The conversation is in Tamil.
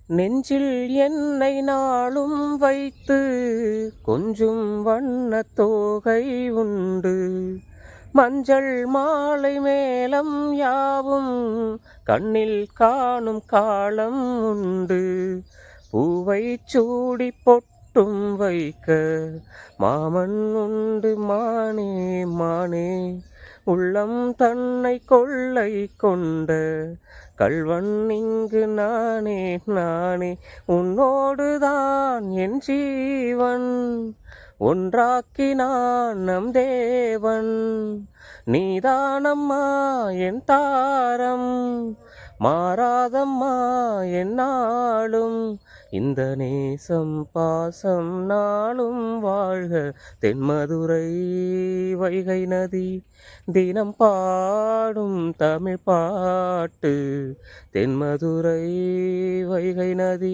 நெஞ்சில் என்னை நாளும் வைத்து கொஞ்சும் வண்ணத் தோகை உண்டு. மஞ்சள் மாலை மேளம் யாவும் கண்ணில் காணும் காலம் உண்டு. பூவைச் சூடிப் பொட்டும் வைக்க மாமன் உண்டு மானே மானே. உள்ளம் தன்னை கொள்ளை கொண்ட கள்வன் இங்கு நானே நானே. உன்னோடுதான் என் ஜீவன் ஒன்றாக்கினான் நம் தேவன். நீதானம்மா என் தாரம், மாறாதம்மா என்னாலும். இந்த நேசம் பாசம் நாளும் வாழ்க. தென்மதுரை வைகை நதி தினம் பாடும் தமிழ் பாட்டு. தென்மதுரை வைகை நதி.